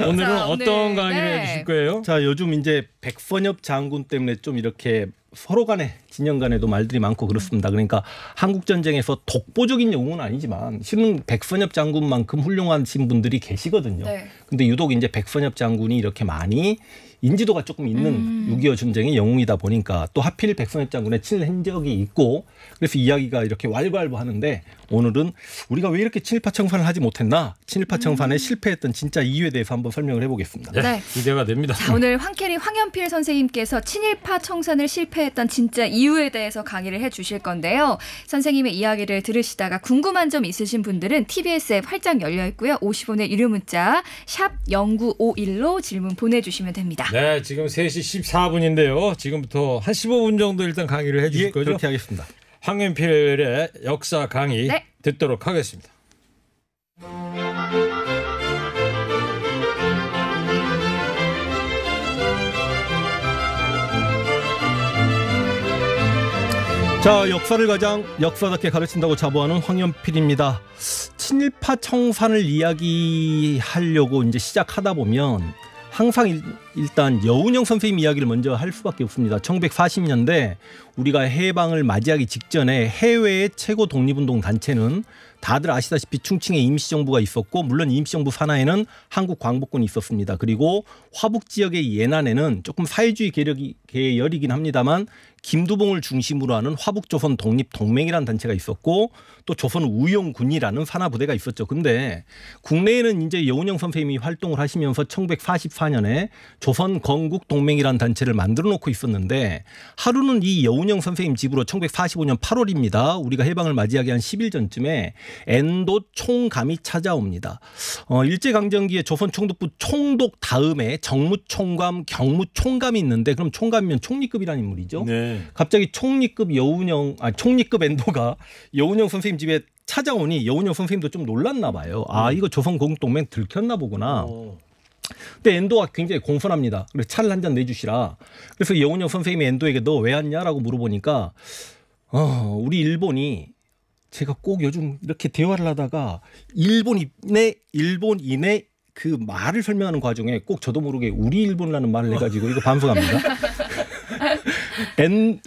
오늘은 자, 어떤 강의를 해주실 거예요? 자, 요즘 이제 백선엽 장군 때문에 좀 이렇게 서로 간에 진영 간에도 말들이 많고 그렇습니다. 그러니까 한국 전쟁에서 독보적인 영웅은 아니지만 실은 백선엽 장군만큼 훌륭하신 분들이 계시거든요. 네. 근데 유독 이제 백선엽 장군이 이렇게 많이 인지도가 조금 있는 6.25 전쟁의 영웅이다 보니까 또 하필 백선엽 장군의 친일 행적이 있고 그래서 이야기가 이렇게 왈가왈부하는데 오늘은 우리가 왜 이렇게 친일파 청산을 하지 못했나? 친일파 청산에 실패했던 진짜 이유에 대해서 한번 설명을 해보겠습니다. 네. 기대가 됩니다. 자, 오늘 황캐리 황연필 선생님께서 친일파 청산을 실패했던 진짜 이유에 대해서 강의를 해주실 건데요. 선생님의 이야기를 들으시다가 궁금한 점 있으신 분들은 TBS 앱 활짝 열려 있고요. 50원의 유료 문자 샵 0951로 질문 보내주시면 됩니다. 네, 지금 3시 14분인데요. 지금부터 한 15분 정도 일단 강의를 해주실 거죠? 그렇게 하겠습니다. 황연필의 역사 강의 네. 듣도록 하겠습니다. 자, 역사를 가장 역사답게 가르친다고 자부하는 황연필입니다. 친일파 청산을 이야기하려고 이제 시작하다 보면 항상 일단 여운형 선생님 이야기를 먼저 할 수밖에 없습니다. 1940년대 우리가 해방을 맞이하기 직전에 해외의 최고 독립운동 단체는 다들 아시다시피 충칭에 임시정부가 있었고 물론 임시정부 산하에는 한국광복군이 있었습니다. 그리고 화북 지역의 예난에는 조금 사회주의 계열이긴 합니다만 김두봉을 중심으로 하는 화북조선 독립동맹이라는 단체가 있었고 또 조선우용군이라는 산하부대가 있었죠. 근데 국내에는 이제 여운형 선생님이 활동을 하시면서 1944년에 조선건국동맹이라는 단체를 만들어 놓고 있었는데 하루는 이 여운형 선생님 집으로 1945년 8월입니다. 우리가 해방을 맞이하기 한 10일 전쯤에 엔도 총감이 찾아옵니다. 일제강점기에 조선총독부 총독 다음에 정무총감, 경무총감이 있는데 그럼 총감이면 총리급이라는 인물이죠. 네. 갑자기 총리급 엔도가 여운형 선생님 집에 찾아오니 여운형 선생님도 좀 놀랐나 봐요. 아, 이거 조선건국동맹 들켰나 보구나. 근데 엔도가 굉장히 공손합니다. 그래서 차를 한 잔 내주시라. 그래서 여운형 선생님이 엔도에게 너 왜 왔냐라고 물어보니까 우리 일본이 제가 꼭 요즘 이렇게 대화를 하다가 일본인의 그 말을 설명하는 과정에 꼭 저도 모르게 우리 일본이라는 말을 해가지고 이거 반성합니다.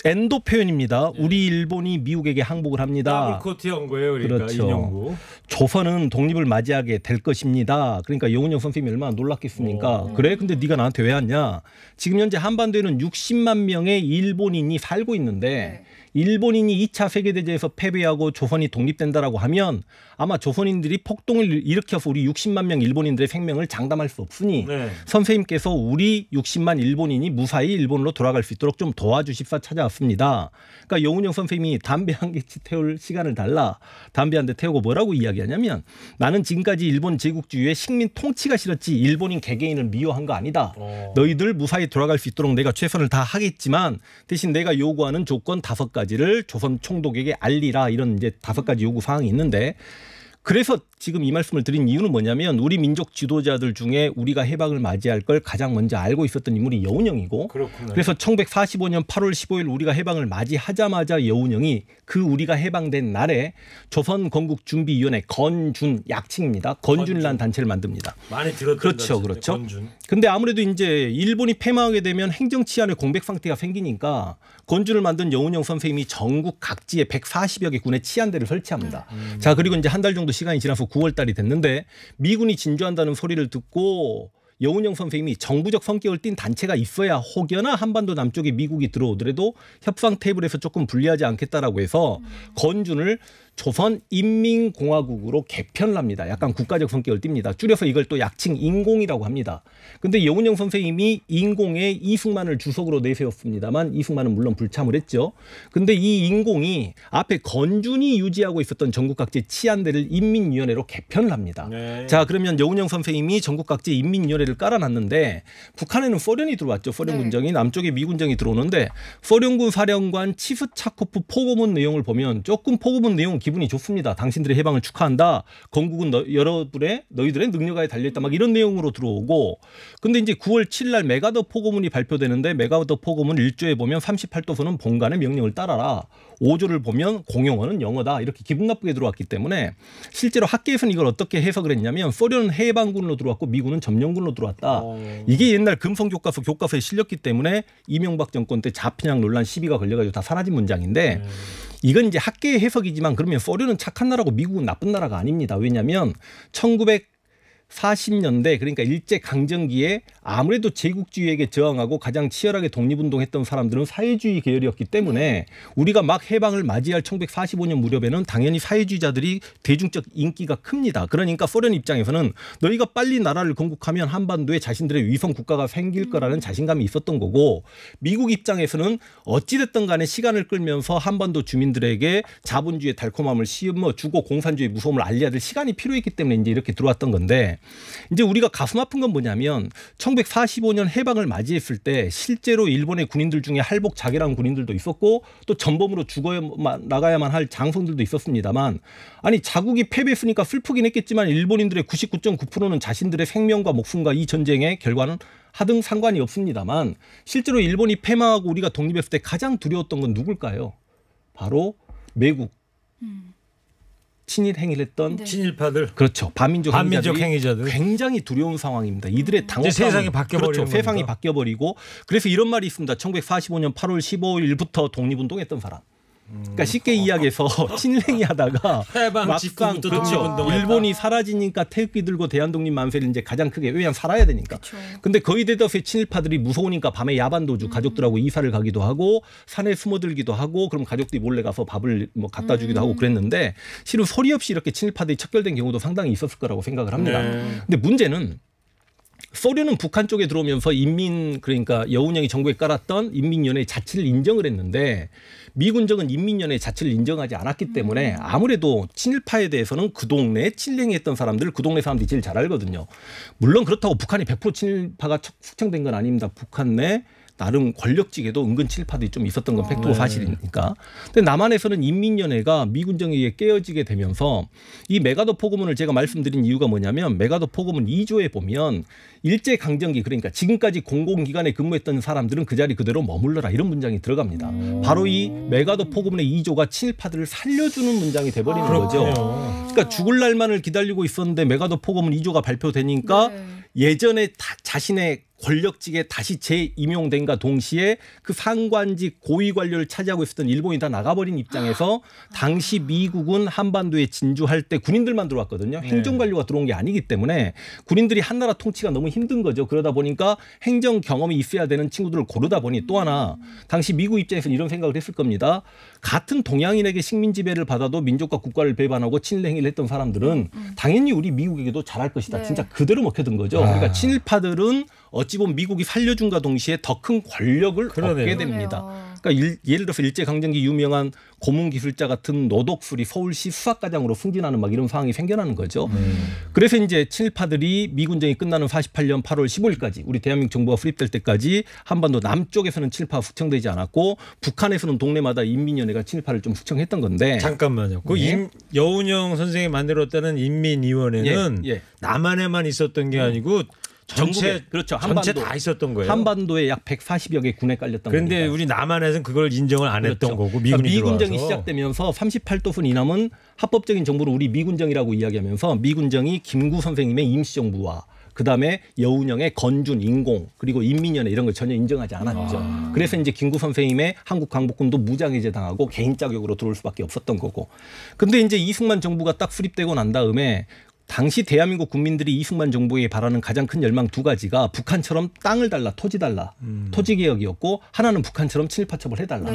엔도 표현입니다. 우리 일본이 미국에게 항복을 합니다. 더블 코트한 거예요. 그러니까 그렇죠. 인용구. 조선은 독립을 맞이하게 될 것입니다. 그러니까 여운형 선생님이 얼마나 놀랐겠습니까? 그래? 근데 네가 나한테 왜 왔냐? 지금 현재 한반도에는 60만 명의 일본인이 살고 있는데 일본인이 2차 세계대전에서 패배하고 조선이 독립된다라고 하면 아마 조선인들이 폭동을 일으켜서 우리 60만 명 일본인들의 생명을 장담할 수 없으니 선생님께서 우리 60만 일본인이 무사히 일본으로 돌아갈 수 있도록 좀 도와주십사 찾아왔습니다. 그러니까 여운형 선생님이 담배 한 개씩 태울 시간을 달라. 담배 한 대 태우고 뭐라고 이야기하냐면 나는 지금까지 일본 제국주의의 식민 통치가 싫었지 일본인 개개인을 미워한 거 아니다. 너희들 무사히 돌아갈 수 있도록 내가 최선을 다하겠지만 대신 내가 요구하는 조건 5가지를 조선 총독에게 알리라. 이런 이제 5가지 요구 사항이 있는데 그래서 지금 이 말씀을 드린 이유는 뭐냐면 우리 민족 지도자들 중에 우리가 해방을 맞이할 걸 가장 먼저 알고 있었던 인물이 여운형이고 그렇구나. 그래서 1945년 8월 15일 우리가 해방을 맞이하자마자 여운형이 그 우리가 해방된 날에 조선건국준비위원회 건준 약칭입니다. 건준이라는 단체를 만듭니다. 많이 들었던 그렇죠. 그렇죠. 건준. 근데 아무래도 이제 일본이 패망하게 되면 행정치안의 공백 상태가 생기니까 건준을 만든 여운형 선생님이 전국 각지에 140여 개 군의 치안대를 설치합니다. 자, 그리고 이제 한 달 정도 시간이 지나서 9월 달이 됐는데 미군이 진주한다는 소리를 듣고 여운형 선생님이 정부적 성격을 띤 단체가 있어야 혹여나 한반도 남쪽에 미국이 들어오더라도 협상 테이블에서 조금 불리하지 않겠다라고 해서 건준을 조선인민공화국으로 개편을 합니다. 약간 국가적 성격을 띱니다. 줄여서 이걸 또 약칭 인공이라고 합니다. 근데 여운형 선생님이 인공에 이승만을 주석으로 내세웠습니다만 이승만은 물론 불참을 했죠. 근데 이 인공이 앞에 건준이 유지하고 있었던 전국 각지 치안대를 인민위원회로 개편을 합니다. 자, 그러면 여운형 선생님이 전국 각지 인민위원회를 깔아놨는데 북한에는 소련이 들어왔죠. 소련 군정이 남쪽에 미군정이 들어오는데 소련군 사령관 치스차코프 포고문 내용을 보면 조금 포고문 내용은 기분이 좋습니다. 당신들의 해방을 축하한다. 건국은 너희들의 능력하에 달려있다. 막 이런 내용으로 들어오고 근데 이제 9월 7일 날 메가더 포고문이 발표되는데 메가더 포고문 1조에 보면 38도선은 본관의 명령을 따라라. 5조를 보면 공용어는 영어다. 이렇게 기분 나쁘게 들어왔기 때문에 실제로 학계에서는 이걸 어떻게 해석을 했냐면 소련은 해방군으로 들어왔고 미군은 점령군으로 들어왔다. 이게 옛날 교과서에 실렸기 때문에 이명박 정권 때 자편양 논란 시비가 걸려가지고 다 사라진 문장인데 이건 이제 학계의 해석이지만 그러면 소련은 착한 나라고 미국은 나쁜 나라가 아닙니다. 왜냐하면 1940년대 그러니까 일제강점기에 아무래도 제국주의에게 저항하고 가장 치열하게 독립운동했던 사람들은 사회주의 계열이었기 때문에 우리가 막 해방을 맞이할 1945년 무렵에는 당연히 사회주의자들이 대중적 인기가 큽니다. 그러니까 소련 입장에서는 너희가 빨리 나라를 건국하면 한반도에 자신들의 위성 국가가 생길 거라는 자신감이 있었던 거고 미국 입장에서는 어찌됐든 간에 시간을 끌면서 한반도 주민들에게 자본주의의 달콤함을 심어주고 공산주의의 무서움을 알려야 될 시간이 필요했기 때문에 이제 이렇게 들어왔던 건데 이제 우리가 가슴 아픈 건 뭐냐면 1945년 해방을 맞이했을 때 실제로 일본의 군인들 중에 할복 자결한 군인들도 있었고 또 전범으로 나가야만 할 장성들도 있었습니다만 아니 자국이 패배했으니까 슬프긴 했겠지만 일본인들의 99.9%는 자신들의 생명과 목숨과 이 전쟁의 결과는 하등 상관이 없습니다만 실제로 일본이 패망하고 우리가 독립했을 때 가장 두려웠던 건 누굴까요? 바로 외국. 친일 행위를 했던 네. 친일파들 그렇죠. 반민족 행위자들 굉장히 두려운 상황입니다. 이들의 당혹감 세상이 바뀌어버리는 그렇죠. 세상이 바뀌어버리고 그래서 이런 말이 있습니다. 1945년 8월 15일부터 독립운동했던 사람. 그러니까 쉽게 이야기해서 친일행위 하다가 해방 직후부터 독립운동했다. 일본이 사라지니까 태극기 들고 대한독립 만세를 이제 가장 크게 왜냐하면 살아야 되니까. 그쵸. 근데 거의 대다수의 친일파들이 무서우니까 밤에 야반도주 가족들하고 이사를 가기도 하고 산에 숨어들기도 하고 그럼 가족들이 몰래 가서 밥을 뭐 갖다 주기도 하고 그랬는데 실은 소리 없이 이렇게 친일파들이 척결된 경우도 상당히 있었을 거라고 생각을 합니다. 네. 근데 문제는 소련은 북한 쪽에 들어오면서 그러니까 여운형이 정부에 깔았던 인민연회 자치를 인정을 했는데 미군정은 인민연회 자치를 인정하지 않았기 때문에 아무래도 친일파에 대해서는 그 동네에 친일행위했던 사람들 그 동네 사람들이 제일 잘 알거든요. 물론 그렇다고 북한이 100% 친일파가 숙청된 건 아닙니다. 북한 내 나름 권력직에도 은근 친일파들이 좀 있었던 건 팩트고 사실이니까. 근데 남한에서는 인민연회가 미군정에 의해 깨어지게 되면서 이 메가더 포고문을 제가 말씀드린 이유가 뭐냐면 메가더 포고문 2조에 보면 일제강점기 그러니까 지금까지 공공기관에 근무했던 사람들은 그 자리 그대로 머물러라 이런 문장이 들어갑니다. 바로 이 메가더 포고문의 2조가 친일파들을 살려주는 문장이 돼버리는 거죠. 그러니까 죽을 날만을 기다리고 있었는데 메가더 포고문 2조가 발표되니까 네. 예전에 자신의 권력직에 다시 재임용된과 동시에 그 상관직 고위 관료를 차지하고 있었던 일본이 다 나가버린 입장에서 당시 미국은 한반도에 진주할 때 군인들만 들어왔거든요. 행정관료가 들어온 게 아니기 때문에 군인들이 한나라 통치가 너무 힘든 거죠. 그러다 보니까 행정 경험이 있어야 되는 친구들을 고르다 보니 또 하나 당시 미국 입장에서는 이런 생각을 했을 겁니다. 같은 동양인에게 식민 지배를 받아도 민족과 국가를 배반하고 친일 행위를 했던 사람들은 당연히 우리 미국에게도 잘할 것이다. 네. 진짜 그대로 먹혀든 거죠. 그러니까 친일파들은 어찌 보면 미국이 살려준과 동시에 더 큰 권력을 얻게 됩니다. 그러니까 예를 들어서 일제강점기 유명한 고문기술자 같은 노덕술이 서울시 수사과장으로 승진하는 막 이런 상황이 생겨나는 거죠. 그래서 이제 친일파들이 미군정이 끝나는 48년 8월 15일까지 우리 대한민국 정부가 수립될 때까지 한반도 남쪽에서는 친일파가 숙청되지 않았고 북한에서는 동네마다 인민연회가 친일파를 좀 숙청했던 건데 잠깐만요. 그 여운형 선생이 만들었다는 인민위원회는 남한에만 있었던 게 아니고 전체 그렇죠. 전체 다 있었던 거예요. 한반도에 약 140여 개 군에 깔렸던 거예요. 그런데 우리 남한에서는 그걸 인정을 안 했던 그렇죠. 거고 미군이 그러니까 미군정이 들어와서. 시작되면서 38도선 이남은 합법적인 정부를 우리 미군정이라고 이야기하면서 미군정이 김구 선생님의 임시정부와 그다음에 여운형의 건준, 인공 그리고 인민연회 이런 걸 전혀 인정하지 않았죠. 그래서 이제 김구 선생님의 한국광복군도 무장해제 당하고 개인 자격으로 들어올 수밖에 없었던 거고. 근데 이제 이승만 정부가 딱 수립되고 난 다음에 당시 대한민국 국민들이 이승만 정부에 바라는 가장 큰 열망 두 가지가 북한처럼 땅을 달라, 토지 달라, 토지 개혁이었고 하나는 북한처럼 친일파 처벌해달라.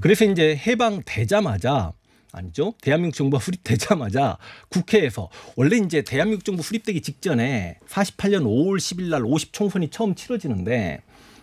그래서 이제 해방되자마자 아니죠. 대한민국 정부가 수립되자마자 국회에서 원래 이제 대한민국 정부 수립되기 직전에 48년 5월 10일 날 50총선이 처음 치러지는데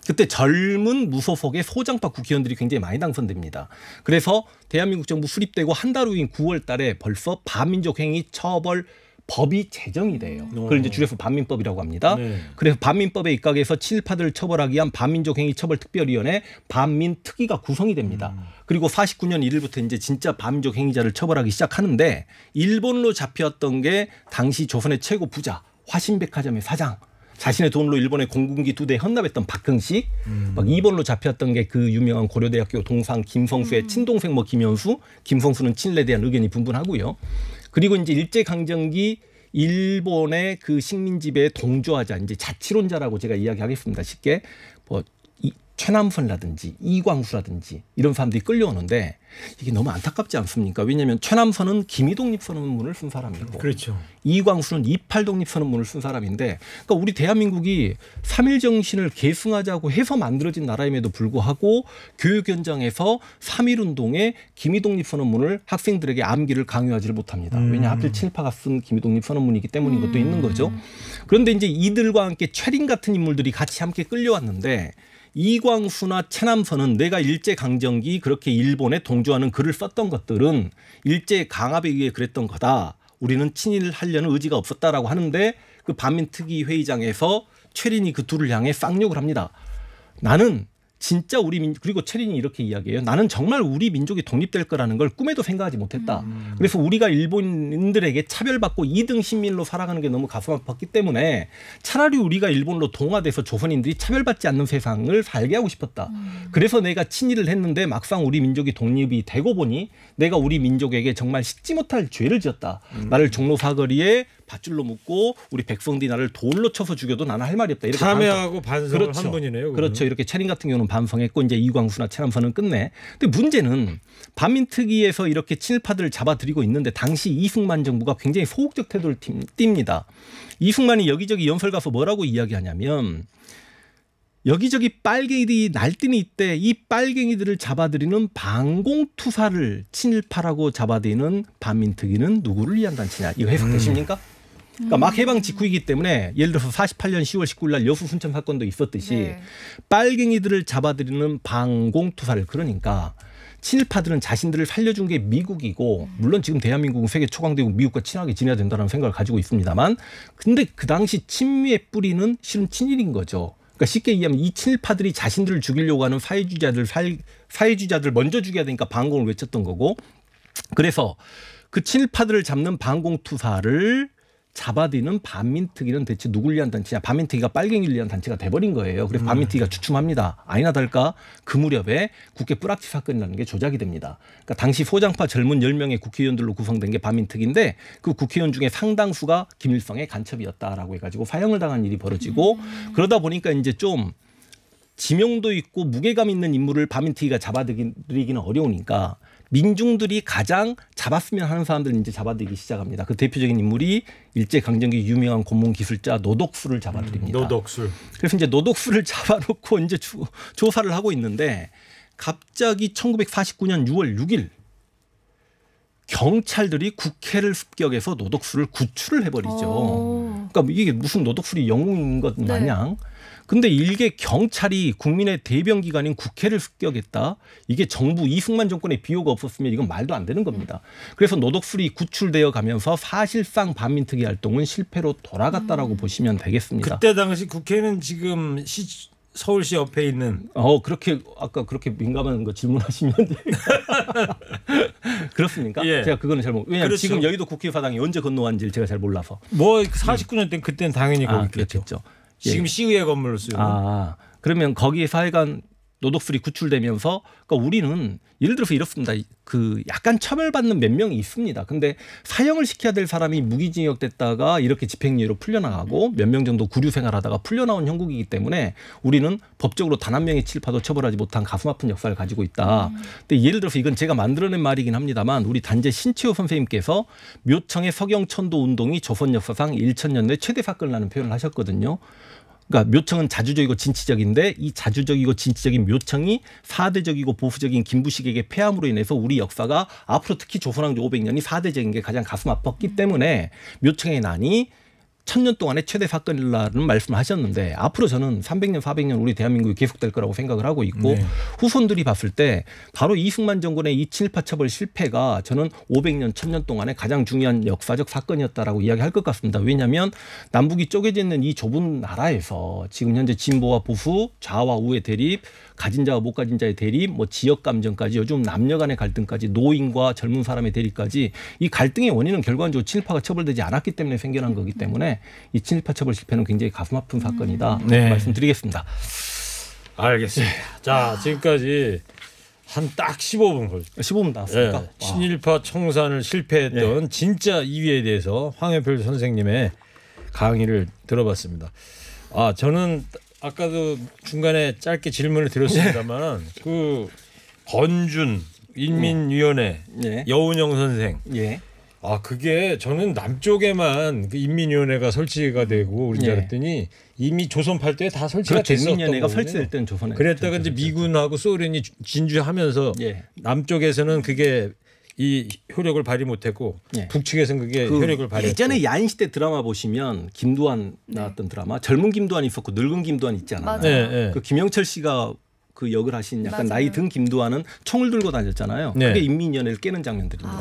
그때 젊은 무소속의 소장파 국회의원들이 굉장히 많이 당선됩니다. 그래서 대한민국 정부 수립되고 한 달 후인 9월 달에 벌써 반민족 행위 처벌 법이 제정이 돼요. 그걸 이제 줄여서 반민법이라고 합니다. 네. 그래서 반민법에 입각해서 친일파들을 처벌하기 위한 반민족행위처벌특별위원회 반민특위가 구성이 됩니다. 그리고 49년 1일부터 이제 진짜 반민족 행위자를 처벌하기 시작하는데 일본으로 잡혀왔던 게 당시 조선의 최고 부자 화신백화점의 사장. 자신의 돈으로 일본의 공군기 2대 헌납했던 박흥식, 막 2번으로 잡혔던 게 그 유명한 고려대학교 동상 김성수의 친동생 뭐 김현수, 김성수는 친일에 대한 의견이 분분하고요. 그리고 이제 일제강점기 일본의 그 식민지배에 동조하자 이제 자치론자라고 제가 이야기하겠습니다. 쉽게 뭐 최남선이라든지 이광수라든지 이런 사람들이 끌려오는데 이게 너무 안타깝지 않습니까? 왜냐하면 최남선은 김이독립선언문을 쓴 사람이고 그렇죠. 이광수는 28독립선언문을 쓴 사람인데 그러니까 우리 대한민국이 3.1 정신을 계승하자고 해서 만들어진 나라임에도 불구하고 교육 현장에서 3.1운동에 김이독립선언문을 학생들에게 암기를 강요하지를 못합니다. 왜냐 하필 친일파가 쓴 김이독립선언문이기 때문인 것도 있는 거죠. 그런데 이제 이들과 함께 최린 같은 인물들이 같이 함께 끌려왔는데 이광수나 최남선은 내가 일제강점기 그렇게 일본에 동조하는 글을 썼던 것들은 일제강압에 의해 그랬던 거다. 우리는 친일을 하려는 의지가 없었다라고 하는데 그 반민특위 회의장에서 최린이 그 둘을 향해 쌍욕을 합니다. 나는 진짜 그리고 최린이 이렇게 이야기해요. 나는 정말 우리 민족이 독립될 거라는 걸 꿈에도 생각하지 못했다. 그래서 우리가 일본인들에게 차별받고 2등 시민으로 살아가는 게 너무 가슴 아팠기 때문에 차라리 우리가 일본으로 동화돼서 조선인들이 차별받지 않는 세상을 살게 하고 싶었다. 그래서 내가 친일을 했는데 막상 우리 민족이 독립이 되고 보니 내가 우리 민족에게 정말 씻지 못할 죄를 지었다. 나를 종로 사거리에 밧줄로 묶고 우리 백성들이 나를 돌로 쳐서 죽여도 나는 할 말이 없다. 이렇게 참여하고 반성을 그렇죠. 한 분이네요. 그거는. 그렇죠. 이렇게 최린 같은 경우는 반성했고 이제 이광수나 최남선은 끝내. 근데 문제는 반민특위에서 이렇게 친일파들을 잡아들이고 있는데 당시 이승만 정부가 굉장히 소극적 태도를 띱니다. 이승만이 여기저기 연설 가서 뭐라고 이야기하냐면 여기저기 빨갱이들이 날뛰는 이때 이 빨갱이들을 잡아들이는 반공투사를 친일파라고 잡아들이는 반민특위는 누구를 위한 단체냐. 이거 해석되십니까? 그러니까 막 해방 직후이기 때문에 예를 들어서 48년 10월 19일 날 여수 순천 사건도 있었듯이 네. 빨갱이들을 잡아들이는 반공투사를 그러니까 친일파들은 자신들을 살려준 게 미국이고 물론 지금 대한민국은 세계 초강대국 미국과 친하게 지내야 된다는 생각을 가지고 있습니다만 근데 그 당시 친미의 뿌리는 실은 친일인 거죠. 그러니까 쉽게 얘기하면 이 친일파들이 자신들을 죽이려고 하는 사회주의자들 먼저 죽여야 되니까 반공을 외쳤던 거고 그래서 그 친일파들을 잡는 반공투사를 잡아들이는 반민특위는 대체 누굴 위한 단체냐. 반민특위가 빨갱이를 위한 단체가 돼버린 거예요. 그래서 반민특위가 주춤합니다. 아니나 다를까 그 무렵에 국회 뿌락치 사건이라는 게 조작이 됩니다. 그러니까 당시 소장파 젊은 10명의 국회의원들로 구성된 게 반민특위인데 그 국회의원 중에 상당수가 김일성의 간첩이었다라고 해가지고 사형을 당한 일이 벌어지고 그러다 보니까 이제 좀 지명도 있고 무게감 있는 인물을 반민특위가 잡아들이기는 어려우니까 민중들이 가장 잡았으면 하는 사람들을 이제 잡아들이기 시작합니다. 그 대표적인 인물이 일제강점기 유명한 고문기술자 노덕수를 잡아들입니다. 노덕수. 그래서 이제 노덕수를 잡아놓고 이제 조사를 하고 있는데 갑자기 1949년 6월 6일 경찰들이 국회를 습격해서 노덕수를 구출을 해버리죠. 그러니까 이게 무슨 노덕술이 영웅인 것 마냥. 근데 일개 경찰이 국민의 대변기관인 국회를 습격했다. 이게 정부 이승만 정권의 비호가 없었으면 이건 말도 안 되는 겁니다. 그래서 노덕술이 구출되어 가면서 사실상 반민특위 활동은 실패로 돌아갔다라고 보시면 되겠습니다. 그때 당시 국회는 지금 서울시 옆에 있는 그렇게 아까 그렇게 민감한 거 질문하시면 그렇습니까? 예. 제가 그거는 잘 왜냐하면 그렇죠. 지금 여의도 국회의사당이 언제 건너왔는지 제가 잘 몰라서. 뭐 49년 때 그때는 당연히 거기 그렇겠죠. 지금 시의회 건물로 쓰는. 그러면 거기에 하여간 노덕술이 구출되면서 그러니까 우리는 예를 들어서 이렇습니다. 그 약간 처벌받는 몇 명이 있습니다. 근데 사형을 시켜야 될 사람이 무기징역 됐다가 이렇게 집행유예로 풀려나가고 몇 명 정도 구류 생활하다가 풀려나온 형국이기 때문에 우리는 법적으로 단 한 명의 친일파도 처벌하지 못한 가슴 아픈 역사를 가지고 있다. 근데 예를 들어서 이건 제가 만들어낸 말이긴 합니다만 우리 단재 신치호 선생님께서 묘청의 서경천도 운동이 조선 역사상 1000년대 최대 사건이라는 표현을 하셨거든요. 그러니까 묘청은 자주적이고 진취적인데 이 자주적이고 진취적인 묘청이 사대적이고 보수적인 김부식에게 패함으로 인해서 우리 역사가 앞으로 특히 조선왕조 500년이 사대적인 게 가장 가슴 아팠기 때문에 묘청의 난이 1000년 동안의 최대 사건이라는 말씀을 하셨는데 앞으로 저는 300년, 400년 우리 대한민국이 계속될 거라고 생각을 하고 있고 네. 후손들이 봤을 때 바로 이승만 정권의 이 친일파 처벌 실패가 저는 500년, 1000년 동안의 가장 중요한 역사적 사건이었다라고 이야기할 것 같습니다. 왜냐하면 남북이 쪼개져 있는 이 좁은 나라에서 지금 현재 진보와 보수, 좌와 우의 대립, 가진 자와 못 가진 자의 대립, 뭐 지역 감정까지 요즘 남녀 간의 갈등까지 노인과 젊은 사람의 대립까지 이 갈등의 원인은 결과적으로 친일파가 처벌되지 않았기 때문에 생겨난 거기 때문에 이 친일파 처벌 실패는 굉장히 가슴 아픈 사건이다 네. 말씀드리겠습니다. 알겠습니다. 자, 지금까지 한 딱 15분 걸렸어요. 15분 나왔습니까? 네. 친일파 청산을 실패했던 네. 진짜 이유에 대해서 황현필 선생님의 강의를 들어봤습니다. 저는 아까도 중간에 짧게 질문을 드렸습니다만 그 건준 인민위원회 여운형 선생 그게 저는 남쪽에만 그 인민위원회가 설치가 되고 그런 줄 알았더니 이미 조선 팔도에 다 설치가 됐었던 인민위원회가 설치될 때는 조선에 그랬다가 이제 미군하고 소련이 진주하면서 남쪽에서는 그게 이 효력을 발휘 못했고 북측에서는 그게 효력을 발휘했고 예전에 야인 시대 드라마 보시면 김두한 나왔던 드라마 젊은 김두한이 있었고 늙은 김두한 있지 않았나요? 그 김영철 씨가 그 역을 하신 약간 나이 든 김두한은 총을 들고 다녔잖아요. 그게 인민위원회를 깨는 장면들입니다.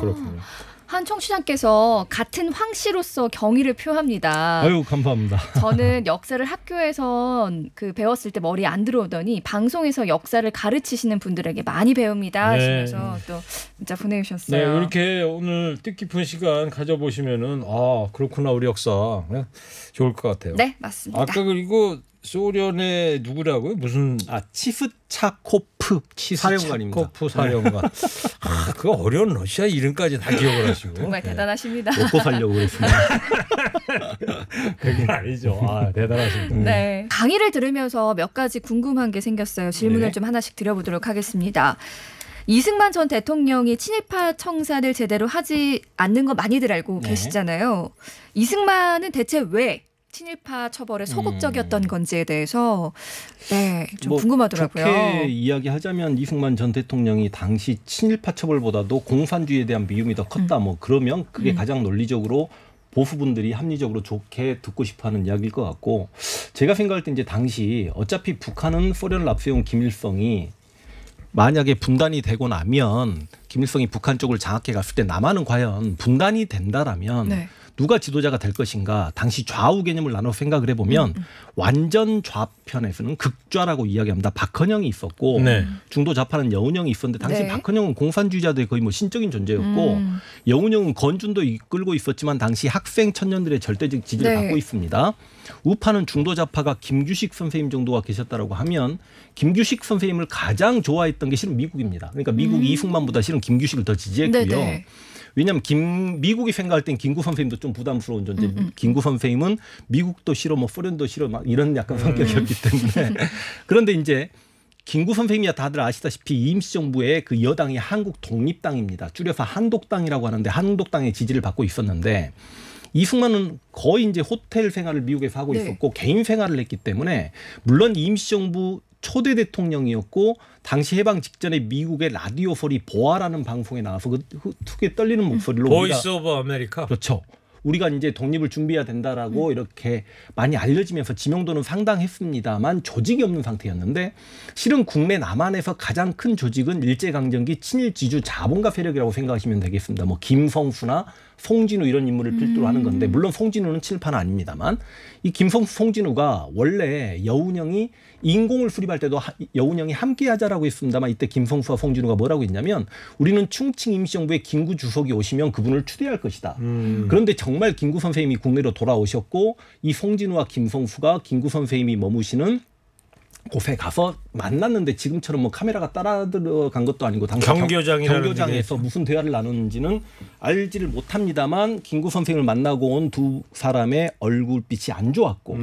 그렇군요. 한 청취자께서 같은 황 씨로서 경의를 표합니다. 아유 감사합니다. 저는 역사를 학교에서 그 배웠을 때 머리에 안 들어오더니 방송에서 역사를 가르치시는 분들에게 많이 배웁니다 하시면서 또 문자 보내주셨어요. 네, 이렇게 오늘 뜻깊은 시간 가져보시면은 그렇구나 우리 역사 좋을 것 같아요. 네 맞습니다. 아까 그리고 소련의 누구라고요? 무슨 치스차코프 사령관입니다. 치스차코프 사령관. 그 어려운 러시아 이름까지 다 기억을 하시고. 정말 대단하십니다. 먹고 살려고 그랬습니다. 그게 아니죠. 대단하십니다. 네. 강의를 들으면서 몇 가지 궁금한 게 생겼어요. 질문을 좀 하나씩 드려보도록 하겠습니다. 이승만 전 대통령이 친일파 청산을 제대로 하지 않는 거 많이들 알고 계시잖아요. 이승만은 대체 왜 친일파 처벌에 소극적이었던 건지에 대해서 좀 궁금하더라고요. 좋게 이야기하자면 이승만 전 대통령이 당시 친일파 처벌보다도 공산주의에 대한 미움이 더 컸다. 그러면 그게 가장 논리적으로 보수분들이 합리적으로 좋게 듣고 싶어하는 이야기일 것 같고 제가 생각할 때 이제 당시 어차피 북한은 소련을 앞세운 김일성이 만약에 분단이 되고 나면 김일성이 북한 쪽을 장악해 갔을 때 남한은 과연 분단이 된다라면 누가 지도자가 될 것인가 당시 좌우 개념을 나눠 생각을 해보면 완전 좌편에서는 극좌라고 이야기합니다. 박헌영이 있었고 중도 좌파는 여운형이 있었는데 당시 박헌영은 공산주의자들의 거의 신적인 존재였고 여운형은 건준도 이끌고 있었지만 당시 학생 청년들의 절대적 지지를 받고 있습니다. 우파는 중도 좌파가 김규식 선생님 정도가 계셨다라고 하면 김규식 선생님을 가장 좋아했던 게 실은 미국입니다. 그러니까 미국이 이승만보다 실은 김규식을 더 지지했고요. 왜냐하면 미국이 생각할 땐 김구 선생님도 좀 부담스러운 존재. 김구 선생님은 미국도 싫어, 소련도 싫어, 막 이런 약간 성격이었기 때문에. 그런데 이제 김구 선생님이야 다들 아시다시피 임시정부의 그 여당이 한국독립당입니다. 줄여서 한독당이라고 하는데 한독당의 지지를 받고 있었는데 이승만은 거의 이제 호텔 생활을 미국에서 하고 있었고 개인 생활을 했기 때문에 물론 임시정부 초대 대통령이었고 당시 해방 직전에 미국의 라디오 소리 보아라는 방송에 나와서 그 특유의 떨리는 목소리로 보이스 오브 아메리카 그렇죠. 우리가 이제 독립을 준비해야 된다라고 이렇게 많이 알려지면서 지명도는 상당했습니다만 조직이 없는 상태였는데 실은 국내 남한에서 가장 큰 조직은 일제강점기 친일 지주 자본가 세력이라고 생각하시면 되겠습니다. 김성수나 송진우 이런 인물을 필두로 하는 건데 물론 송진우는 친일파는 아닙니다만 이 김성수 송진우가 원래 여운형이 인공을 수립할 때도 여운형이 함께하자라고 했습니다만 이때 김성수와 송진우가 뭐라고 했냐면 우리는 충칭 임시정부에 김구 주석이 오시면 그분을 추대할 것이다. 그런데 정말 김구 선생님이 국내로 돌아오셨고 이 송진우와 김성수가 김구 선생님이 머무시는 곳에 가서 만났는데 지금처럼 카메라가 따라 들어간 것도 아니고 당시 경교장에서 무슨 대화를 나누는지는 알지를 못합니다만 김구 선생님을 만나고 온 두 사람의 얼굴빛이 안 좋았고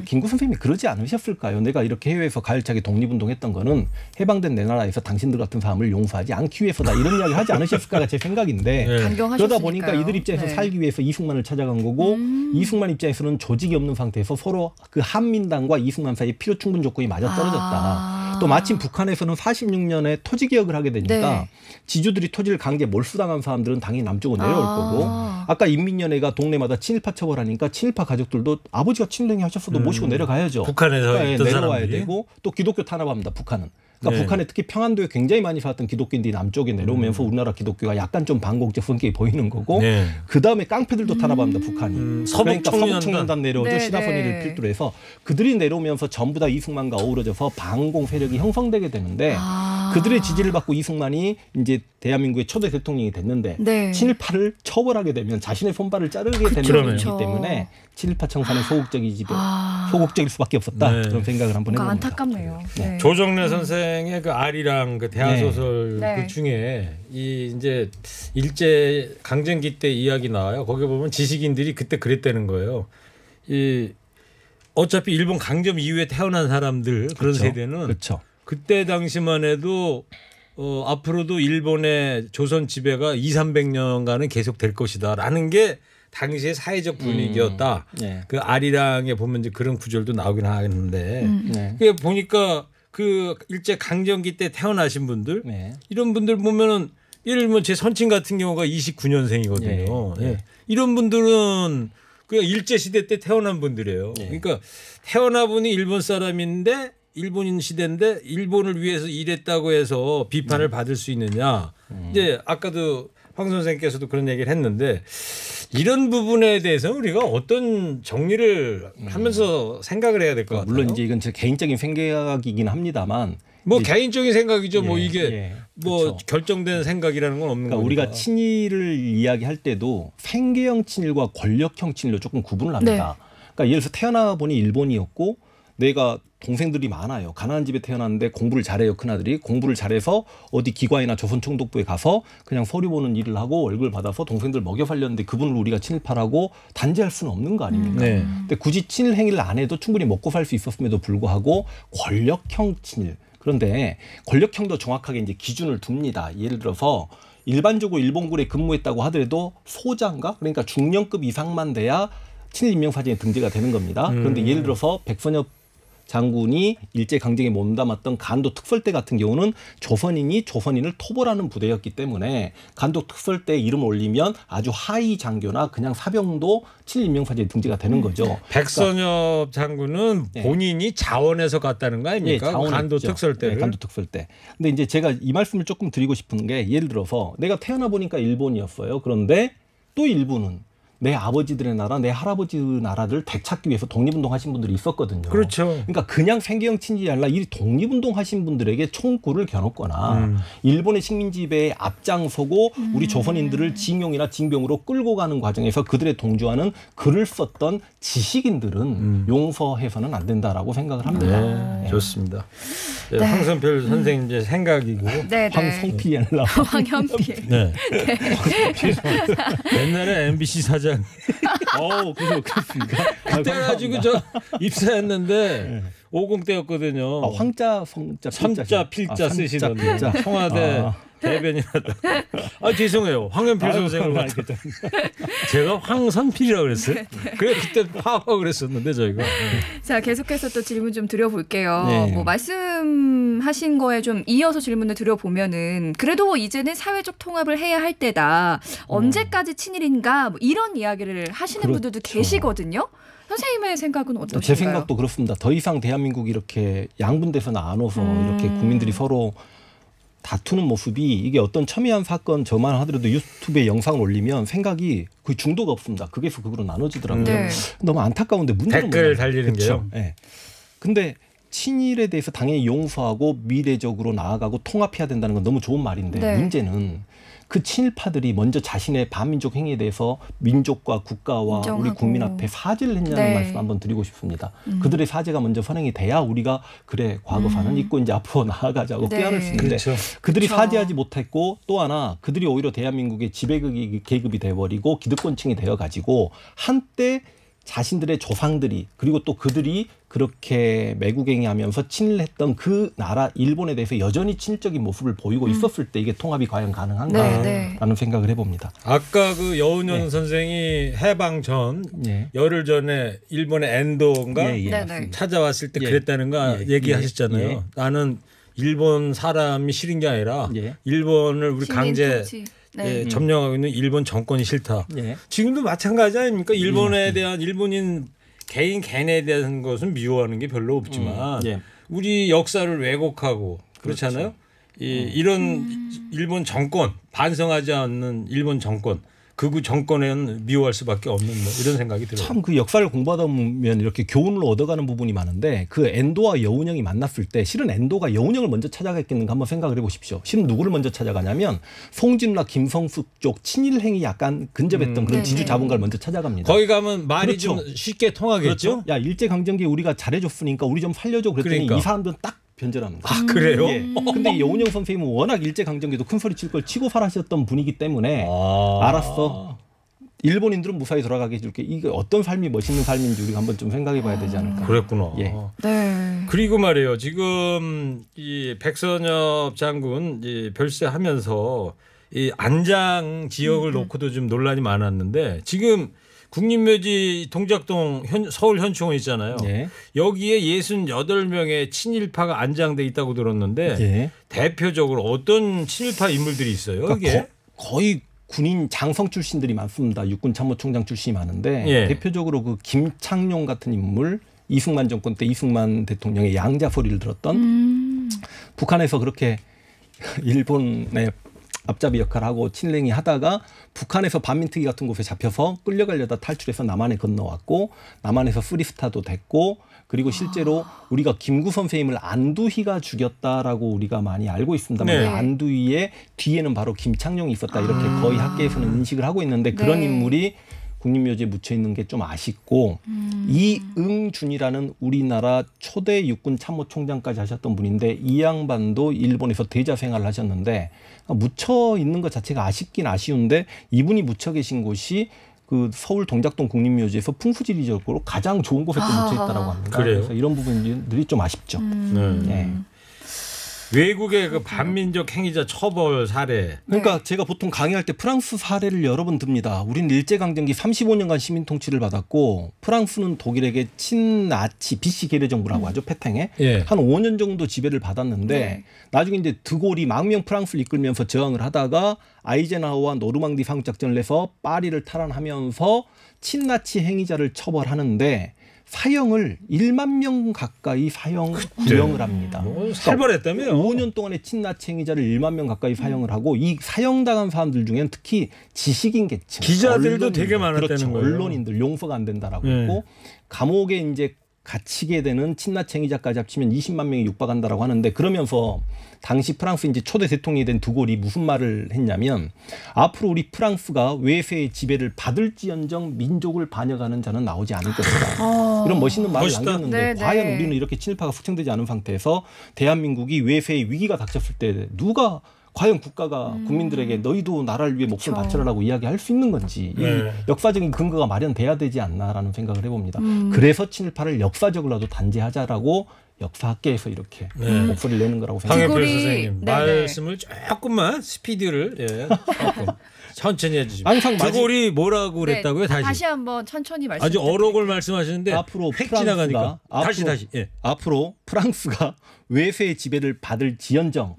김구 선생님이 그러지 않으셨을까요? 내가 이렇게 해외에서 가열차게 독립운동했던 거는 해방된 내 나라에서 당신들 같은 사람을 용서하지 않기 위해서다 이런 이야기 하지 않으셨을까가 제 생각인데 그러다 보니까 이들 입장에서 살기 위해서 이승만을 찾아간 거고 이승만 입장에서는 조직이 없는 상태에서 서로 그 한민당과 이승만 사이에 필요 충분 조건이 맞아떨어졌다. 또 마침 북한에서는 46년에 토지 개혁을 하게 되니까 지주들이 토지를 강제 몰수당한 사람들은 당연히 남쪽으로 내려올 거고 아까 인민연회가 동네마다 친일파 처벌하니까 친일파 가족들도 아버지가 친일행위 하셨어도 모시고 내려가야죠. 북한에서 그러니까 있던 내려와야 사람들이. 되고 또 기독교 탄압합니다. 북한은. 그러니까 북한에 특히 평안도에 굉장히 많이 살았던 기독교인들이 남쪽에 내려오면서 우리나라 기독교가 약간 좀 반공적 성격이 보이는 거고 그다음에 깡패들도 탄압합니다. 북한이. 그러니까 서북청년단 내려오죠. 시다선이를 필두로 해서 그들이 내려오면서 전부 다 이승만과 어우러져서 반공 세력이 형성되게 되는데 그들의 지지를 받고 이승만이 이제 대한민국의 초대 대통령이 됐는데 친일파를 처벌하게 되면 자신의 손발을 자르게 되는 것이기 때문에 친일파 청산은 소극적일 수밖에 없었다. 그런 생각을 한번 해봅니다. 안타깝네요. 조정래 선생의 그 아리랑 그 대하소설 그 중에 이 이제 일제 강점기 때 이야기 나와요. 거기 보면 지식인들이 그때 그랬다는 거예요. 이 어차피 일본 강점 이후에 태어난 사람들 그런 세대는 그때 당시만 해도 앞으로도 일본의 조선 지배가 200~300년간은 계속될 것이다라는 게 당시의 사회적 분위기였다. 그 아리랑에 보면 이제 그런 구절도 나오긴 하는데 그게 보니까 그 일제 강점기 때 태어나신 분들 이런 분들 보면은 예를 들면 제 선친 같은 경우가 29년생이거든요. 이런 분들은 그 일제 시대 때 태어난 분들이에요. 그러니까 태어나 보니 일본 사람인데 일본인 시대인데 일본을 위해서 일했다고 해서 비판을 받을 수 있느냐. 이제 아까도 황 선생께서도 그런 얘기를 했는데 이런 부분에 대해서 우리가 어떤 정리를 하면서 생각을 해야 될 것 같아요. 물론 이제 이건 제 개인적인 생각이긴 합니다만 뭐 개인적인 생각이죠. 뭐 이게 뭐 결정된 생각이라는 건 없는 거니까. 우리가 친일을 이야기할 때도 생계형 친일과 권력형 친일로 조금 구분을 합니다. 그러니까 예를 들어서 태어나 보니 일본이었고 내가 동생들이 많아요. 가난한 집에 태어났는데 공부를 잘해요. 큰아들이. 공부를 잘해서 어디 기관이나 조선총독부에 가서 그냥 서류 보는 일을 하고 월급을 받아서 동생들 먹여 살렸는데 그분을 우리가 친일파라고 단죄할 수는 없는 거 아닙니까? 근데 굳이 친일 행위를 안 해도 충분히 먹고 살 수 있었음에도 불구하고 권력형 친일. 그런데 권력형도 정확하게 이제 기준을 둡니다. 예를 들어서 일반적으로 일본군에 근무했다고 하더라도 소장가 그러니까 중령급 이상만 돼야 친일 인명사진에 등재가 되는 겁니다. 그런데 예를 들어서 백선엽 장군이 일제 강점기에 몸담았던 간도 특설대 같은 경우는 조선인이 조선인을 토벌하는 부대였기 때문에 간도 특설대에 이름을 올리면 아주 하위 장교나 그냥 사병도 친일 인명사진에 등재가 되는 거죠. 백선엽 장군은 본인이 자원해서 갔다는 거 아닙니까? 간도 특설대를. 간도 특설대. 근데 이제 제가 이 말씀을 조금 드리고 싶은 게 예를 들어서 내가 태어나 보니까 일본이었어요. 그런데 또 일본은 내 아버지들의 나라, 내 할아버지 나라를 되찾기 위해서 독립운동하신 분들이 있었거든요. 그렇죠. 그러니까 그냥 생계형 친일이 아니라 이 독립운동하신 분들에게 총구를 겨눴거나 일본의 식민 지배에 앞장서고 우리 조선인들을 징용이나 징병으로 끌고 가는 과정에서 그들의 동조하는 글을 썼던 지식인들은 용서해서는 안 된다라고 생각을 합니다. 좋습니다. 황선필 선생님 이제 생각이고 황성필이 아니라 황현필. 옛날에 MBC 사장. 그렇습니까? 그때 가지고 저 입사했는데 50대였거든요. 황자, 성자, 선자, 필자 쓰시던데. 청와대 대변인하다. 죄송해요. 황현필 선생을 제가 황선필이라고 그랬어요. 그래 그때 파하고 그랬었는데 저희가. 자, 계속해서 또 질문 좀 드려볼게요. 뭐 말씀하신 거에 좀 이어서 질문을 드려보면은 그래도 이제는 사회적 통합을 해야 할 때다. 언제까지 친일인가 뭐 이런 이야기를 하시는 분들도 계시거든요. 선생님의 생각은 어떠신가요? 제 생각도 그렇습니다. 더 이상 대한민국이 이렇게 양분돼서 나눠서 이렇게 국민들이 서로 다투는 모습이 이게 어떤 첨예한 사건 저만 하더라도 유튜브에 영상을 올리면 생각이 거의 중도가 없습니다. 극에서 극으로 나눠지더라고요. 너무 안타까운데 문제는 댓글 달리는 게요. 근데 친일에 대해서 당연히 용서하고 미래적으로 나아가고 통합해야 된다는 건 너무 좋은 말인데 문제는 그 친일파들이 먼저 자신의 반민족 행위에 대해서 민족과 국가와 인정하고. 우리 국민 앞에 사죄를 했냐는 말씀 한번 드리고 싶습니다. 그들의 사죄가 먼저 선행이 돼야 우리가 그래 과거사는 잊고 이제 앞으로 나아가자고 깨안을 수 있는데 그들이 사죄하지 못했고 또 하나 그들이 오히려 대한민국의 지배 계급이 돼버리고 기득권층이 되어가지고 한때 자신들의 조상들이 그리고 또 그들이 그렇게 매국행위하면서 친일했던 그 나라 일본에 대해서 여전히 친일적인 모습을 보이고 있었을 때 이게 통합이 과연 가능한가라는 생각을 해봅니다. 아까 그 여운현 선생이 해방 전 열흘 전에 일본의 엔도인가 찾아왔을 때 그랬다는 거 얘기하셨잖아요. 나는 일본 사람이 싫은 게 아니라 일본을 우리 강제 점령하고 있는 일본 정권이 싫다. 지금도 마찬가지 아닙니까? 일본에 대한 일본인 개인에 대한 것은 미워하는 게 별로 없지만 우리 역사를 왜곡하고 그렇잖아요. 이런 일본 정권 반성하지 않는 일본 정권 극우 정권에는 미워할 수밖에 없는 뭐 이런 생각이 들어요. 참 그 역사를 공부하다 보면 이렇게 교훈을 얻어가는 부분이 많은데 그 엔도와 여운형이 만났을 때 실은 엔도가 여운형을 먼저 찾아갔겠는가 한번 생각을 해보십시오. 실은 누구를 먼저 찾아가냐면 송진우나 김성수 쪽 친일 행위 약간 근접했던 그런 지주 자본가를 먼저 찾아갑니다. 거기 가면 말이 좀 쉽게 통하겠죠. 야 일제강점기 우리가 잘해줬으니까 우리 좀 살려줘 그랬더니 이 사람들은 딱 변절합니다. 아 그래요? 근데 여운형 선생님은 워낙 일제강점기도 큰 소리 칠 걸 치고 살아셨던 분이기 때문에 알았어. 일본인들은 무사히 돌아가게 해줄게. 이게 어떤 삶이 멋있는 삶인지 우리가 한번 좀 생각해봐야 되지 않을까. 그랬구나. 그리고 말이에요. 지금 이 백선엽 장군 별세하면서 이 안장 지역을 놓고도 좀 논란이 많았는데 지금 국립묘지 동작동 서울 현충원 있잖아요. 여기에 68명의 친일파가 안장돼 있다고 들었는데 대표적으로 어떤 친일파 인물들이 있어요? 그러니까 이게 거의 군인 장성 출신들이 많습니다. 육군 참모총장 출신이 많은데 대표적으로 그 김창룡 같은 인물, 이승만 정권 때 이승만 대통령의 양자 소리를 들었던 북한에서 그렇게 일본의 앞잡이 역할을 하고 친일행위 하다가 북한에서 반민특위 같은 곳에 잡혀서 끌려가려다 탈출해서 남한에 건너왔고 남한에서 프리스타도 됐고 그리고 실제로 우리가 김구 선생님을 안두희가 죽였다라고 우리가 많이 알고 있습니다만 안두희의 뒤에는 바로 김창룡이 있었다 이렇게 거의 학계에서는 인식을 하고 있는데 그런 인물이 국립묘지에 묻혀 있는 게 좀 아쉽고 이응준이라는 우리나라 초대 육군 참모총장까지 하셨던 분인데 이 양반도 일본에서 대자 생활을 하셨는데 묻혀 있는 것 자체가 아쉽긴 아쉬운데 이분이 묻혀 계신 곳이 그 서울 동작동 국립묘지에서 풍수지리적으로 가장 좋은 곳에 또 묻혀 있다라고 합니다. 그래서 이런 부분들이 좀 아쉽죠. 외국의 그 반민족 행위자 처벌 사례. 그러니까 제가 보통 강의할 때 프랑스 사례를 여러 번 듭니다. 우리는 일제강점기 35년간 시민 통치를 받았고 프랑스는 독일에게 친나치 BC 계례 정부라고 하죠. 페탱에 한 5년 정도 지배를 받았는데 나중에 이제 드골이 망명 프랑스를 이끌면서 저항을 하다가 아이젠하워와 노르망디 상륙작전을 해서 파리를 탈환하면서 친나치 행위자를 처벌하는데 사형을 1만 명 가까이 구형을 합니다. 살벌했다며요. 5년 동안의 친나치 행위자를 1만 명 가까이 사형을 하고 이 사형당한 사람들 중에는 특히 지식인 계층, 기자들도 되게 많았다는 거예요. 언론인들 용서가 안 된다라고 했고 감옥에 이제 갇히게 되는 친나치 행위자까지 합치면 20만 명이 육박한다라고 하는데 그러면서 당시 프랑스 이제 초대 대통령이 된 드골이 무슨 말을 했냐면 앞으로 우리 프랑스가 외세의 지배를 받을지언정 민족을 반역하는 자는 나오지 않을 것이다. 이런 멋있는 말을 남겼는데 과연 우리는 이렇게 친일파가 숙청되지 않은 상태에서 대한민국이 외세의 위기가 닥쳤을 때 누가 과연 국가가 국민들에게 너희도 나라를 위해 목숨 바쳐라라고 이야기할 수 있는 건지 이 역사적인 근거가 마련돼야 되지 않나라는 생각을 해봅니다. 그래서 친일파를 역사적으로라도 단죄하자라고 역사학계에서 이렇게 목소리를 내는 거라고 생각합니다. 황해별 선생님 말씀을 조금만 스피드를 조금 천천히 해주시면. 드골이 뭐라고 그랬다고요? 다시 한번 천천히 말씀. 아주 어록을 말씀하시는데 앞으로 획 지나가니까 다시. 앞으로 프랑스가 외세의 지배를 받을지언정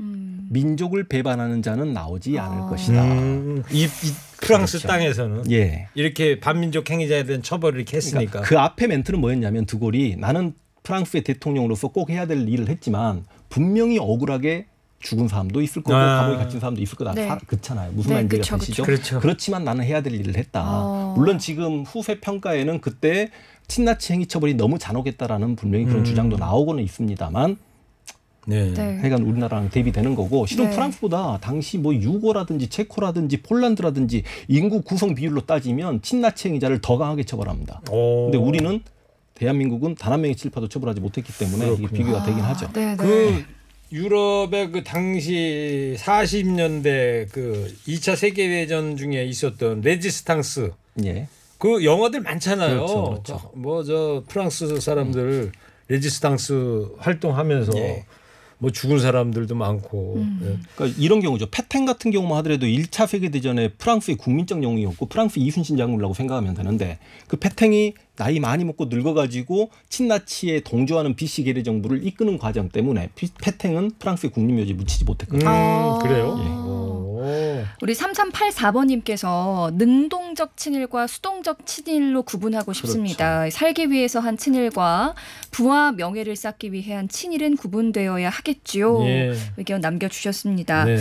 민족을 배반하는 자는 나오지 않을 것이다. 이 프랑스 땅에서는 이렇게 반민족 행위자에 대한 처벌을 이렇게 했으니까. 그러니까 그 앞에 멘트는 뭐였냐면 드골이 나는 프랑스의 대통령으로서 꼭 해야 될 일을 했지만 분명히 억울하게 죽은 사람도 있을 거고 감옥에 갇힌 사람도 있을 거다. 그렇잖아요. 무슨 말인지 아시죠? 그렇지만 나는 해야 될 일을 했다. 물론 지금 후세 평가에는 그때 친나치 행위 처벌이 너무 잔혹했다라는 분명히 그런 주장도 나오고는 있습니다만 하여간 우리나라랑 대비되는 거고 실은 프랑스보다 당시 뭐 유고라든지 체코라든지 폴란드라든지 인구 구성 비율로 따지면 친나치 행위자를 더 강하게 처벌합니다. 근데 우리는 대한민국은 단 한 명의 친일파도 처벌하지 못했기 때문에 이게 비교가 되긴 하죠. 그 유럽의 그 당시 40년대 그 2차 세계대전 중에 있었던 레지스탕스 그 영화들 많잖아요. 그렇죠. 뭐 저 프랑스 사람들 레지스탕스 활동하면서 예. 뭐 죽은 사람들도 많고. 예. 그러니까 이런 경우죠. 페텐 같은 경우만 하더라도 1차 세계대전에 프랑스의 국민적 영웅이었고 프랑스 이순신 장군이라고 생각하면 되는데 그 페텐이 나이 많이 먹고 늙어가지고 친나치에 동조하는 BC 계례 정부를 이끄는 과정 때문에 페텐은 프랑스의 국립묘지에 묻히지 못했거든요. 그래요? 예. 오. 우리 3384번님께서 능동적 친일과 수동적 친일로 구분하고 싶습니다. 살기 위해서 한 친일과 부와 명예를 쌓기 위해 한 친일은 구분되어야 하겠지요. 예. 의견 남겨주셨습니다. 네.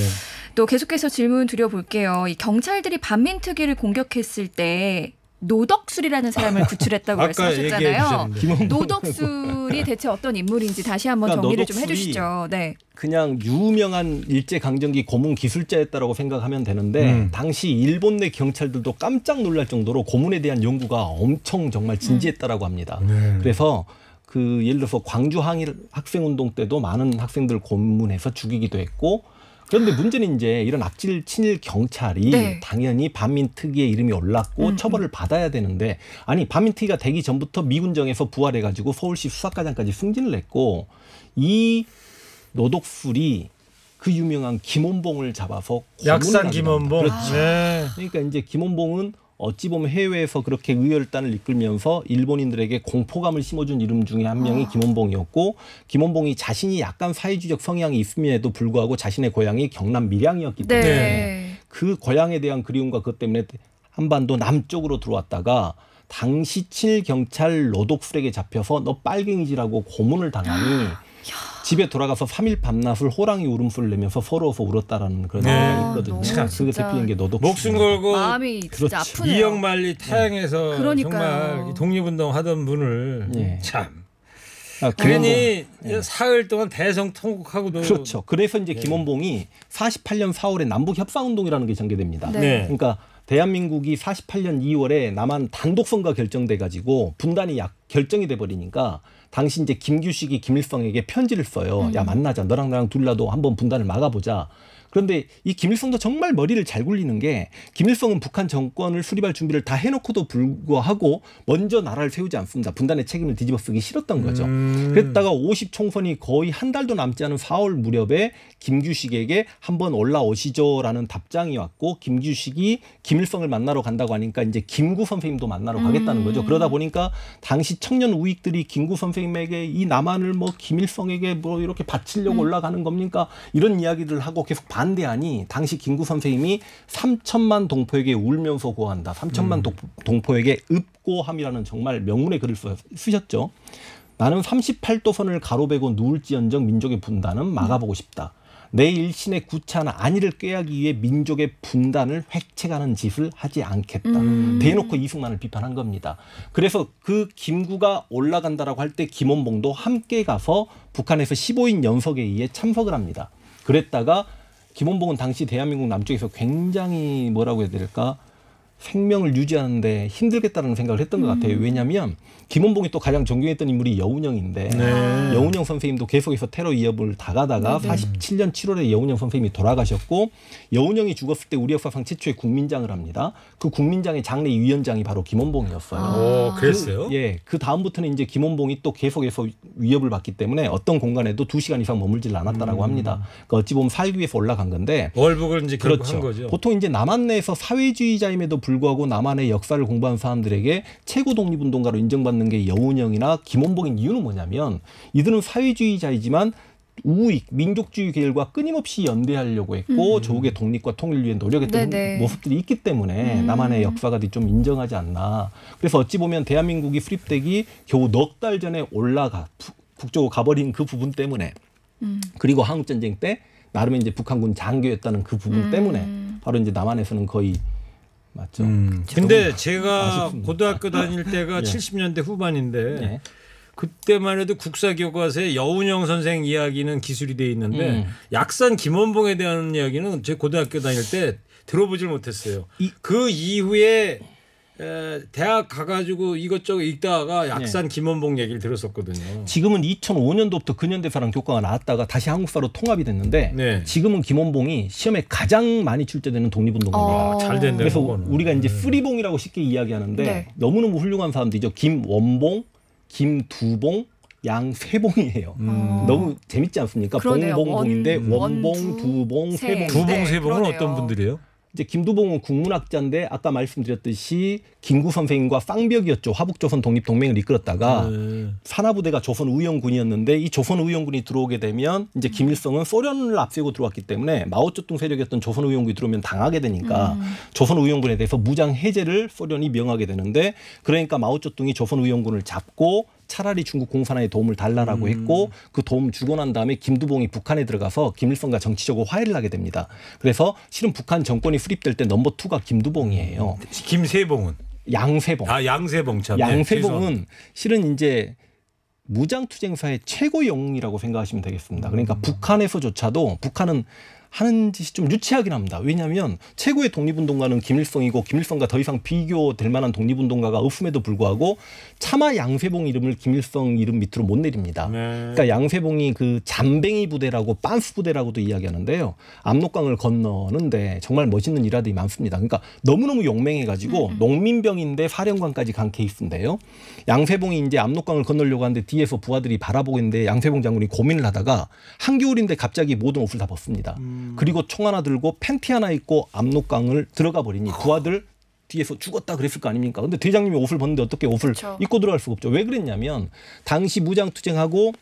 또 계속해서 질문 드려볼게요. 이 경찰들이 반민특위를 공격했을 때 노덕술이라는 사람을 구출했다고 아까 얘기해 말씀하셨잖아요. 주셨는데. 노덕술이 대체 어떤 인물인지 다시 한번 그러니까 정리를 좀 노덕술이 해주시죠. 네. 그냥 유명한 일제강점기 고문 기술자였다라고 생각하면 되는데 당시 일본 내 경찰들도 깜짝 놀랄 정도로 고문에 대한 연구가 엄청 정말 진지했다라고 합니다. 그래서 그 예를 들어서 광주 항일 학생운동 때도 많은 학생들 고문해서 죽이기도 했고 그런데 문제는 이제 이런 악질 친일 경찰이 네. 당연히 반민특위의 이름이 올랐고 처벌을 받아야 되는데 아니 반민특위가 되기 전부터 미군정에서 부활해가지고 서울시 수사과장까지 승진을 했고 이 노덕술이 그 유명한 김원봉을 잡아서 약산 김원봉. 그렇죠. 네. 그러니까 이제 김원봉은 어찌 보면 해외에서 그렇게 의열단을 이끌면서 일본인들에게 공포감을 심어준 이름 중에 한 명이 김원봉이었고 김원봉이 자신이 약간 사회주의적 성향이 있음에도 불구하고 자신의 고향이 경남 밀양이었기 때문에 네. 그 고향에 대한 그리움과 그것 때문에 한반도 남쪽으로 들어왔다가 당시 친일 경찰 노덕술에게 잡혀서 너 빨갱이지라고 고문을 당하니 집에 돌아가서 3일 밤낮을 호랑이 울음소리를 내면서 서러워서 울었다라는 그런 네. 얘기가 있거든요. 너무 그게 진짜 대표인 게 노덕술. 목숨 걸고 마음이 진짜 그렇죠. 아프네요. 이영만리 타양에서 그러니까요. 정말 독립운동 하던 분을 예. 참 아, 괜히 사흘 동안 대성통곡하고도 그렇죠. 그래서 이제 김원봉이 48년 4월에 남북 협상운동이라는 게 전개됩니다. 네. 네. 그러니까 대한민국이 48년 2월에 남한 단독 선거가 결정돼 가지고 분단이 결정이 돼 버리니까 당시 이제 김규식이 김일성에게 편지를 써요. 야 만나자. 너랑 나랑 둘라도 한번 분단을 막아보자. 그런데 이 김일성도 정말 머리를 잘 굴리는 게 김일성은 북한 정권을 수립할 준비를 다 해놓고도 불구하고 먼저 나라를 세우지 않습니다. 분단의 책임을 뒤집어 쓰기 싫었던 거죠. 그랬다가 50 총선이 거의 한 달도 남지 않은 4월 무렵에 김규식에게 한번 올라오시죠라는 답장이 왔고 김규식이 김일성을 만나러 간다고 하니까 이제 김구 선생님도 만나러 가겠다는 거죠. 그러다 보니까 당시 청년 우익들이 김구 선생님에게 이 남한을 뭐 김일성에게 뭐 이렇게 바치려고 올라가는 겁니까? 이런 이야기를 하고 계속 반대하니 당시 김구 선생님이 3천만 동포에게 울면서 고한다. 3천만 동포에게 읍고함이라는 정말 명문의 글을 쓰셨죠. 나는 38도선을 가로배고 누울지언정 민족의 분단은 막아보고 싶다. 내 일신의 구차한 안위를 꾀하기 위해 민족의 분단을 획책하는 짓을 하지 않겠다. 대놓고 이승만을 비판한 겁니다. 그래서 그 김구가 올라간다라고 할 때 김원봉도 함께 가서 북한에서 15인 연석에 의해 참석을 합니다. 그랬다가 김원봉은 당시 대한민국 남쪽에서 굉장히 뭐라고 해야 될까? 생명을 유지하는데 힘들겠다는 생각을 했던 것 같아요. 왜냐하면 김원봉이 또 가장 존경했던 인물이 여운형인데 여운형 선생님도 계속해서 테러 위협을 당하다가 47년 7월에 여운형 선생님이 돌아가셨고 여운형이 죽었을 때 우리 역사상 최초의 국민장을 합니다. 그 국민장의 장례 위원장이 바로 김원봉이었어요. 오, 그랬어요? 그 다음부터는 이제 김원봉이 또 계속해서 위협을 받기 때문에 어떤 공간에도 2시간 이상 머물질 않았다라고 합니다. 그러니까 어찌 보면 살기 위해서 올라간 건데 월북을 이제 결국 그렇죠. 한 거죠. 보통 이제 남한 내에서 사회주의자임에도 불구하고 남한의 역사를 공부한 사람들에게 최고 독립운동가로 인정받는 게 여운형이나 김원봉인 이유는 뭐냐면 이들은 사회주의자이지만 우익, 민족주의 계열과 끊임없이 연대하려고 했고 조국의 독립과 통일을 위해 노력했던 모습들이 있기 때문에 남한의 역사가 좀 인정하지 않나. 그래서 어찌 보면 대한민국이 수립되기 겨우 넉 달 전에 북쪽으로 가버린 그 부분 때문에 그리고 한국전쟁 때 나름의 이제 북한군 장교였다는 그 부분 때문에 바로 이제 남한에서는 거의 맞죠. 근데 제가 아쉽습니다. 고등학교 다닐 때가 예. 70년대 후반인데 예. 그때만 해도 국사교과서에 여운형 선생 이야기는 기술이 돼 있는데 약산 김원봉에 대한 이야기는 제 고등학교 다닐 때 들어보질 못했어요. 그 이후에 대학 가가지고 이것저것 읽다가 약산 김원봉 얘기를 들었었거든요. 지금은 2005년도부터 근현대사랑 교과가 나왔다가 다시 한국사로 통합이 됐는데 네. 지금은 김원봉이 시험에 가장 많이 출제되는 독립운동가입니다. 잘 됐네요. 그래서 그거는. 우리가 이제 쓰리봉이라고 쉽게 이야기하는데 네. 너무너무 훌륭한 사람들이죠. 김원봉, 김두봉, 양세봉이에요. 너무 재밌지 않습니까? 그러네요. 봉봉봉인데 원, 원봉, 두봉, 세. 세봉. 두봉 네, 세봉은 그러네요. 어떤 분들이에요? 이제 김두봉은 국문학자인데 아까 말씀드렸듯이 김구 선생님과 쌍벽이었죠. 화북조선 독립동맹을 이끌었다가 산하부대가 조선의용군이었는데 이 조선의용군이 들어오게 되면 이제 김일성은 소련을 앞세우고 들어왔기 때문에 마오쩌둥 세력이었던 조선의용군이 들어오면 당하게 되니까 조선의용군에 대해서 무장 해제를 소련이 명하게 되는데 그러니까 마오쩌둥이 조선의용군을 잡고 차라리 중국 공산화에 도움을 달라라고 했고 그 도움 주고 난 다음에 김두봉이 북한에 들어가서 김일성과 정치적으로 화해를 하게 됩니다. 그래서 실은 북한 정권이 수립될 때 넘버 2가 김두봉이에요. 김세봉은? 양세봉. 양세봉 참. 양세봉은 실은 이제 무장투쟁사의 최고 영웅이라고 생각하시면 되겠습니다. 그러니까 북한에서조차도 북한은 하는 짓이 좀 유치하긴 합니다. 왜냐하면 최고의 독립운동가는 김일성이고 김일성과 더 이상 비교될 만한 독립운동가가 없음에도 불구하고 차마 양세봉 이름을 김일성 이름 밑으로 못 내립니다. 그러니까 양세봉이 그 잠뱅이 부대라고 빤스 부대라고도 이야기하는데요. 압록강을 건너는데 정말 멋있는 일화들이 많습니다. 그러니까 너무너무 용맹해가지고 농민병인데 사령관까지 간 케이스인데요. 양세봉이 이제 압록강을 건너려고 하는데 뒤에서 부하들이 바라보고 있는데 양세봉 장군이 고민을 하다가 한겨울인데 갑자기 모든 옷을 다 벗습니다. 그리고 총 하나 들고 팬티 하나 입고 압록강을 들어가 버리니 부하들 뒤에서 죽었다 그랬을 거 아닙니까? 근데 대장님이 옷을 벗는데 어떻게 옷을 그렇죠. 입고 들어갈 수가 없죠. 왜 그랬냐면 당시 무장투쟁하고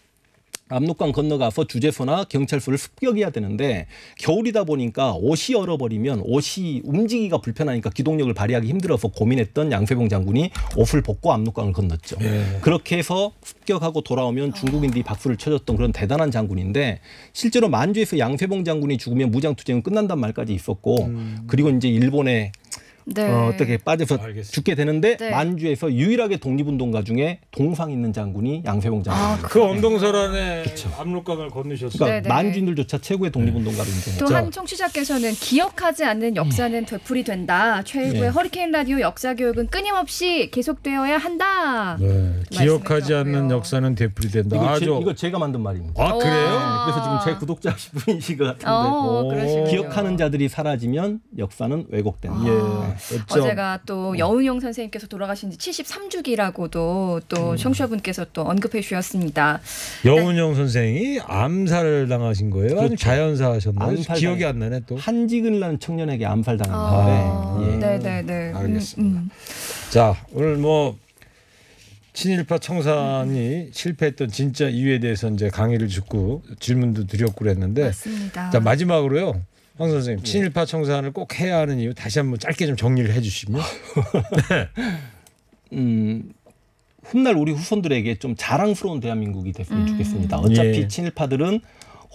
압록강 건너가서 주재소나 경찰서를 습격해야 되는데 겨울이다 보니까 옷이 얼어버리면 옷이 움직이기가 불편하니까 기동력을 발휘하기 힘들어서 고민했던 양세봉 장군이 옷을 벗고 압록강을 건넜죠. 그렇게 해서 습격하고 돌아오면 중국인들이 박수를 쳐줬던 그런 대단한 장군인데 실제로 만주에서 양세봉 장군이 죽으면 무장투쟁은 끝난단 말까지 있었고 그리고 이제 일본에 네. 어떻게 빠져서 알겠습니다. 죽게 되는데 네. 만주에서 유일하게 독립운동가 중에 동상 있는 장군이 양세봉 장군입니다. 그 엄동설안에 압록강을 건너셨어요. 그러니까 네네. 만주인들조차 최고의 독립운동가로 인정했죠. 또 한 청취자께서는 기억하지 않는 역사는 되풀이된다. 최일구의 네. 허리케인 라디오 역사 교육은 끊임없이 계속되어야 한다. 네. 기억하지 말씀해주셨고요. 않는 역사는 되풀이된다. 이거 제가 만든 말입니다. 아 그래요? 오. 그래서 지금 제 구독자 분이신 것 같은데 그러시군요. 기억하는 자들이 사라지면 역사는 왜곡된다. 예. 어제가 또 여운용 선생님께서 돌아가신 지 73주기라고도 또 청취자분께서 또 언급해 주셨습니다. 여운용 선생이 암살을 당하신 거예요? 아니면 그렇죠. 자연사 하셨나요? 암살 기억이 안 나네 또. 한지근이라는 청년에게 암살당했는데 예. 네네네. 알겠습니다. 자 오늘 뭐 친일파 청산이 실패했던 진짜 이유에 대해서 이제 강의를 듣고 질문도 드렸고 그랬는데 맞습니다. 자 마지막으로요. 황 선생님 친일파 청산을 꼭 해야 하는 이유 다시 한번 짧게 좀 정리를 해주시면. 훗날 우리 후손들에게 좀 자랑스러운 대한민국이 됐으면 좋겠습니다. 어차피 예. 친일파들은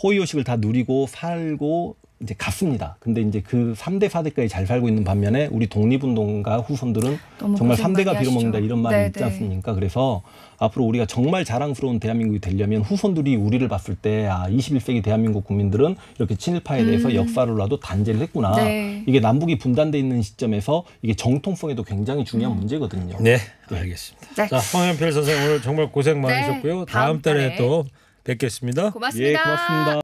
호의호식을 다 누리고 살고 이제 갔습니다. 근데 이제 그 3대 4대까지 잘 살고 있는 반면에 우리 독립운동가 후손들은 너무 정말 고생 3대가 많이 빌어먹는다 하시죠. 이런 말이 네네. 있지 않습니까? 그래서 앞으로 우리가 정말 자랑스러운 대한민국이 되려면 후손들이 우리를 봤을 때 21세기 대한민국 국민들은 이렇게 친일파에 대해서 역사로라도 단죄를 했구나. 네. 이게 남북이 분단돼 있는 시점에서 이게 정통성에도 굉장히 중요한 문제거든요. 네, 알겠습니다. 네. 자, 황현필 선생 오늘 정말 고생 많으셨고요. 네, 다음 달에 다음 달에 또 뵙겠습니다. 고맙습니다. 예, 고맙습니다.